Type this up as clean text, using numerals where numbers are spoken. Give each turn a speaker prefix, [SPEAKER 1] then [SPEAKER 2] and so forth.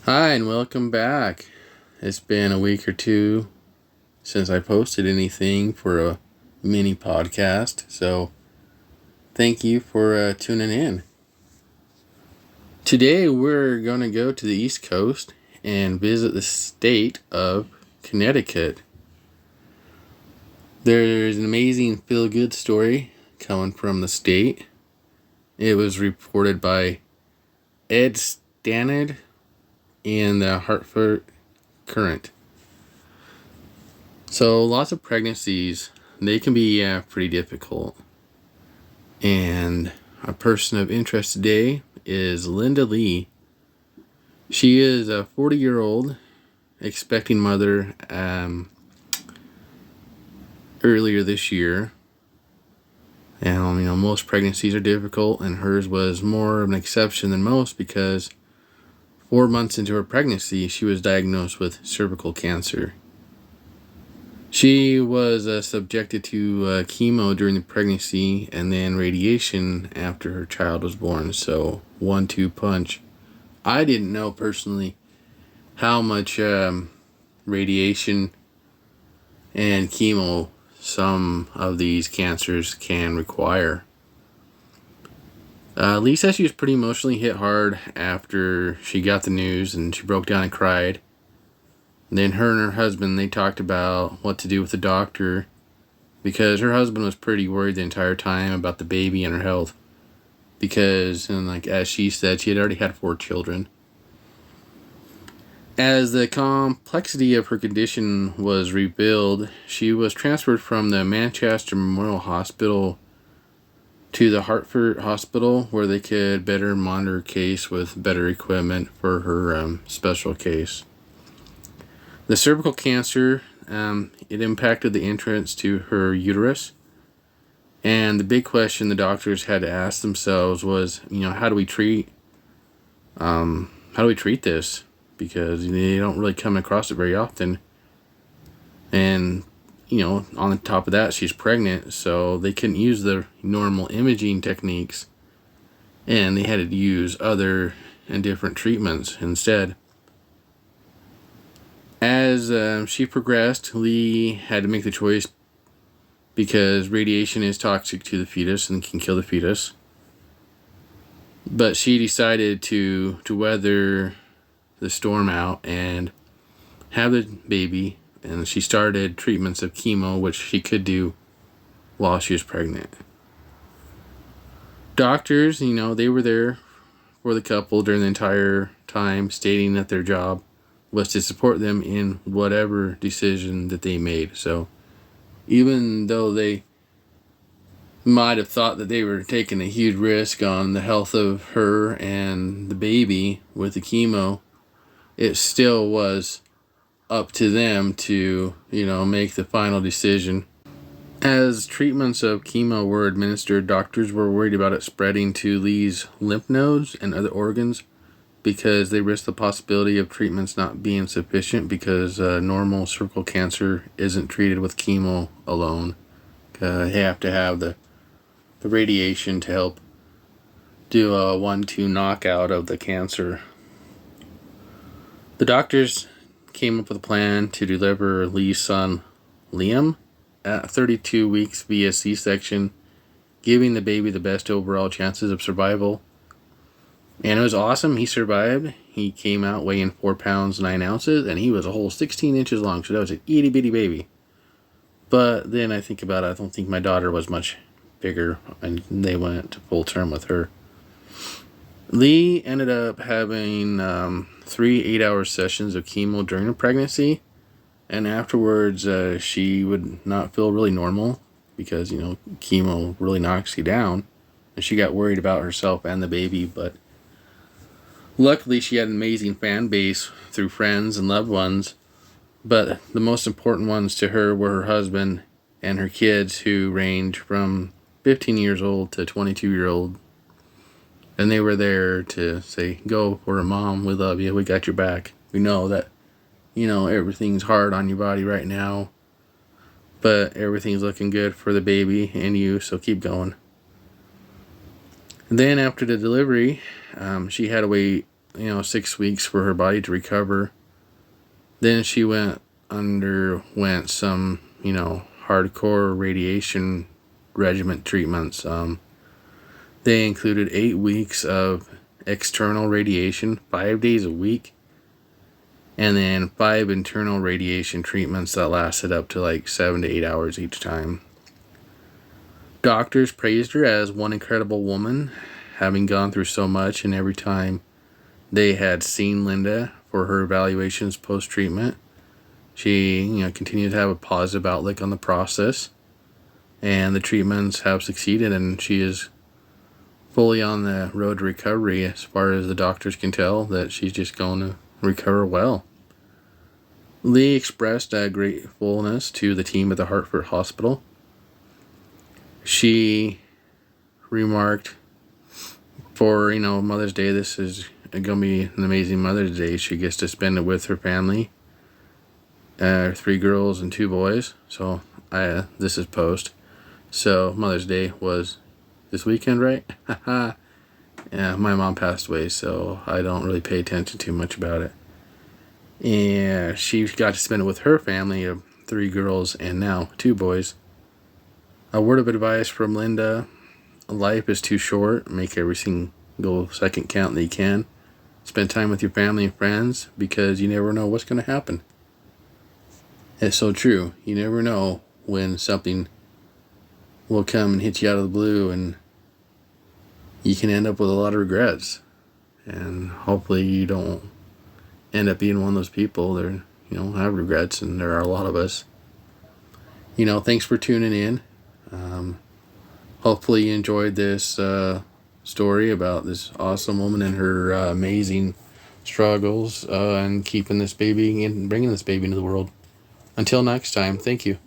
[SPEAKER 1] Hi, and welcome back. It's been a week or two since I posted anything for a mini podcast, so thank you for tuning in. Today we're going to go to the East Coast and visit the state of Connecticut. There's an amazing feel-good story coming from the state. It was reported by Ed Stannard in the Hartford Courant. So lots of pregnancies, they can be pretty difficult. And a person of interest today is Linda Lee. She is a 40-year-old expecting mother earlier this year. And most pregnancies are difficult, and hers was more of an exception than most because 4 months into her pregnancy, she was diagnosed with cervical cancer. She was subjected to chemo during the pregnancy and then radiation after her child was born. So 1-2 punch. I didn't know personally how much radiation and chemo some of these cancers can require. Lisa, she was pretty emotionally hit hard after she got the news, and she broke down and cried. And then her and her husband, they talked about what to do with the doctor because her husband was pretty worried the entire time about the baby and her health because, as she said, she had already had 4 children. As the complexity of her condition was revealed, she was transferred from the Manchester Memorial Hospital to the Hartford Hospital where they could better monitor her case with better equipment for her special case. The cervical cancer, it impacted the entrance to her uterus. And the big question the doctors had to ask themselves was, how do we treat this? Because they don't really come across it very often. And, on the top of that, she's pregnant, so they couldn't use the normal imaging techniques. And they had to use other and different treatments instead. As she progressed, Lee had to make the choice because radiation is toxic to the fetus and can kill the fetus. But she decided to weather the storm out and have the baby, and she started treatments of chemo, which she could do while she was pregnant. Doctors, they were there for the couple during the entire time, stating that their job was to support them in whatever decision that they made. So even though they might have thought that they were taking a huge risk on the health of her and the baby with the chemo, it still was up to them to, make the final decision. As treatments of chemo were administered, doctors were worried about it spreading to Lee's lymph nodes and other organs, because they risk the possibility of treatments not being sufficient because normal cervical cancer isn't treated with chemo alone. They have to have the radiation to help do a 1-2 knockout of the cancer. The doctors came up with a plan to deliver Lee's son, Liam, at 32 weeks via C-section, giving the baby the best overall chances of survival. And it was awesome. He survived. He came out weighing 4 pounds 9 ounces, and he was a whole 16 inches long. So that was an itty bitty baby. But then I think about it, I don't think my daughter was much bigger, and they went to full term with her. Lee ended up having 3 8-hour sessions of chemo during her pregnancy, and afterwards she would not feel really normal because chemo really knocks you down, and she got worried about herself and the baby. But luckily, she had an amazing fan base through friends and loved ones, but the most important ones to her were her husband and her kids, who range from 15 years old to 22-year-old. And they were there to say, go for a mom, we love you, we got your back. We know that, everything's hard on your body right now, but everything's looking good for the baby and you, so keep going. And then after the delivery, she had to wait 6 weeks for her body to recover. Then she underwent some, hardcore radiation regimen treatments. They included 8 weeks of external radiation, 5 days a week, and then 5 internal radiation treatments that lasted up to like 7 to 8 hours each time. Doctors praised her as one incredible woman, having gone through so much, and every time they had seen Linda for her evaluations post-treatment, she, continued to have a positive outlook on the process, and the treatments have succeeded, and she is fully on the road to recovery as far as the doctors can tell, that she's just going to recover well. Lee expressed gratefulness to the team at the Hartford hospital. She remarked, for Mother's Day, this is going to be an amazing Mother's Day. She gets to spend it with her family, 3 girls and 2 boys. So this is post. So Mother's Day was this weekend, right? Yeah, my mom passed away, so I don't really pay attention too much about it. And she got to spend it with her family of 3 girls and now 2 boys. A word of advice from Linda: life is too short. Make every single second count that you can. Spend time with your family and friends, because you never know what's going to happen. It's so true. You never know when something will come and hit you out of the blue, and you can end up with a lot of regrets. And hopefully you don't end up being one of those people that have regrets, and there are a lot of us. Thanks for tuning in. Hopefully you enjoyed this story about this awesome woman and her amazing struggles and keeping this baby and bringing this baby into the world. Until next time, thank you.